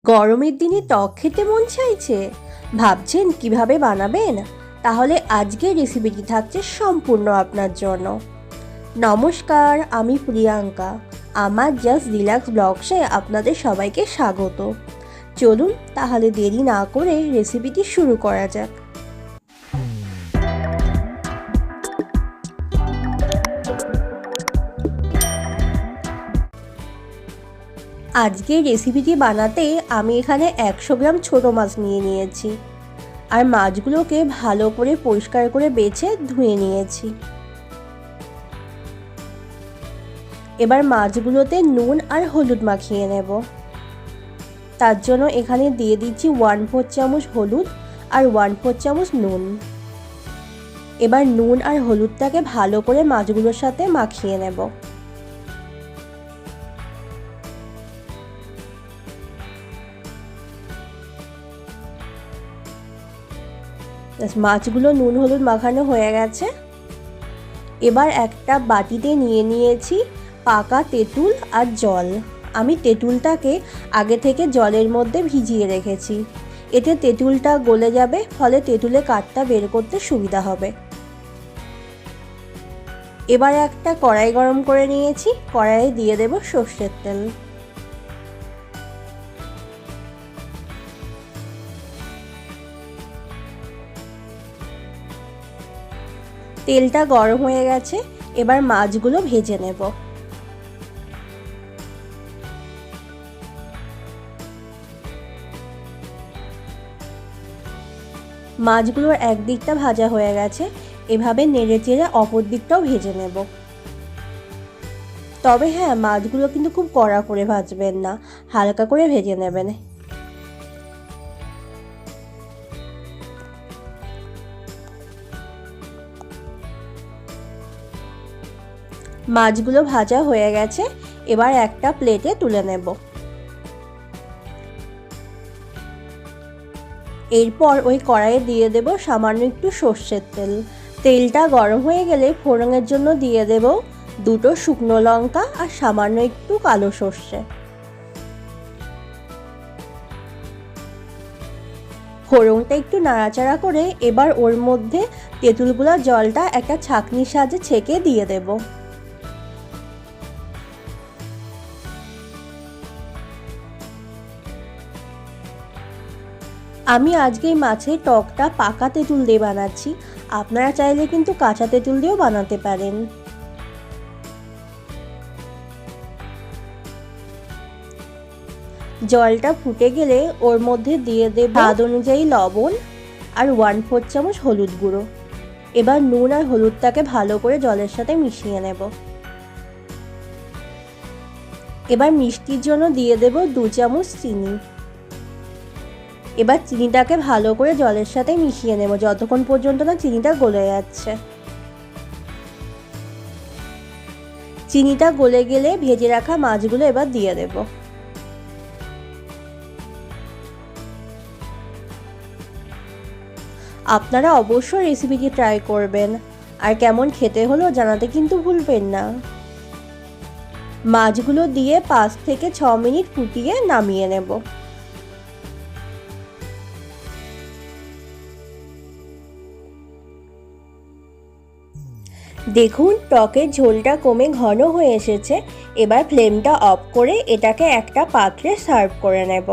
গরমের দিনে টক খেতে মন চাইছে? ভাবছেন কিভাবে বানাবেন? তাহলে আজকের রেসিপিটি থাকছে সম্পূর্ণ আপনার জন্য। নমস্কার, আমি প্রিয়াঙ্কা। আমার জাস্ট রিল্যাক্স ব্লগসে আপনাদের সবাইকে স্বাগত। চলুন তাহলে দেরি না করে রেসিপিটি শুরু করা যাক। আজকের রেসিপিটি বানাতে আমি এখানে 100 গ্রাম ছোটো মাছ নিয়েছি আর মাছগুলোকে ভালো করে পরিষ্কার করে বেছে ধুয়ে নিয়েছি। এবার মাছগুলোতে নুন আর হলুদ মাখিয়ে নেব। তার জন্য এখানে দিয়ে দিচ্ছি 1/4 চামচ হলুদ আর 1/4 চামচ নুন। এবার নুন আর হলুদটাকে ভালো করে মাছগুলোর সাথে মাখিয়ে নেব। মাছগুলো নুন হলুদ মাখানো হয়ে গেছে। এবার একটা বাটিতে নিয়েছি পাকা তেঁতুল আর জল। আমি তেঁতুলটাকে আগে থেকে জলের মধ্যে ভিজিয়ে রেখেছি। এতে তেঁতুলটা গলে যাবে, ফলে তেঁতুলে কাঠটা বের করতে সুবিধা হবে। এবার একটা কড়াই গরম করে নিয়েছি। কড়াইয়ে দিয়ে দেব সর্ষের তেল। তেলটা গরম হয়ে গেছে। এবার মাছগুলো ভেজে নেব। মাছগুলোর একদিকটা ভাজা হয়ে গেছে। এভাবে নেড়ে চেড়ে অপর দিকটাও ভেজে নেব। তবে হ্যাঁ, মাছগুলো কিন্তু খুব কড়া করে ভাজবেন না, হালকা করে ভেজে নেবেন। মাছগুলো ভাজা হয়ে গেছে। এবার একটা প্লেটে তুলে নেব। এরপর ওই কড়াইয়ে দিয়ে দেব সামান্য একটু সর্ষের তেল। তেলটা গরম হয়ে গেলে ফোড়নের জন্য দিয়ে দেব 2টো শুকনো লঙ্কা আর সামান্য একটু কালো সর্ষে। ফোড়নটা একটু নাড়াচাড়া করে এবার ওর মধ্যে তেঁতুলগুলোর জলটা একটা ছাঁকনির সাহায্যে ছেঁকে দিয়ে দেব। আমি আজকে এই মাছের টকটা পাকা তেঁতুল দিয়ে বানাচ্ছি। আপনারা চাইলে কিন্তু কাঁচা তেঁতুল দিয়েও বানাতে পারেন। জলটা ফুটে গেলে ওর মধ্যে দিয়ে দেব স্বাদ অনুযায়ী লবণ আর 1/4 চামচ হলুদ গুঁড়ো। এবার নুন আর হলুদটাকে ভালো করে জলের সাথে মিশিয়ে নেব। এবার মিষ্টির জন্য দিয়ে দেব 2 চামচ চিনি। এবার চিনিটাকে ভালো করে জলের সাথে মিশিয়ে নেব যতক্ষণ পর্যন্ত না চিনিটা গলে যাচ্ছে। চিনিটা গলে গেলে ভেজে রাখা মাছগুলো এবার দিয়ে দেব। আপনারা অবশ্যই রেসিপিটি ট্রাই করবেন আর কেমন খেতে হলো জানাতে কিন্তু ভুলবেন না। মাছগুলো দিয়ে 5 থেকে 6 মিনিট ফুটিয়ে নামিয়ে নেব। দেখুন টকের ঝোলটা কমে ঘন হয়ে এসেছে। এবার ফ্লেমটা অফ করে এটাকে একটা পাত্রে সার্ভ করে নেব।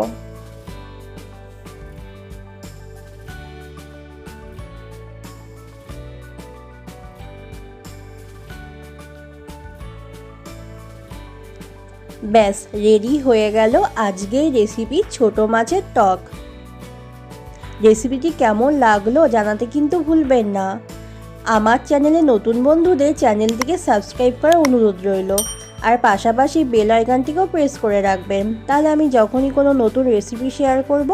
ব্যাস রেডি হয়ে গেল আজকের রেসিপি ছোট মাছের টক। রেসিপিটি কেমন লাগলো জানাতে কিন্তু ভুলবেন না। আমার চ্যানেলে নতুন বন্ধুদের চ্যানেলটিকে সাবস্ক্রাইব করার অনুরোধ রইল আর পাশাপাশি বেল আইকনটিকেও প্রেস করে রাখবেন। তাহলে আমি যখনই কোনো নতুন রেসিপি শেয়ার করব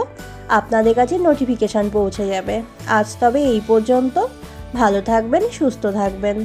আপনাদের কাছে নোটিফিকেশান পৌঁছে যাবে। আজ তবে এই পর্যন্ত। ভালো থাকবেন, সুস্থ থাকবেন।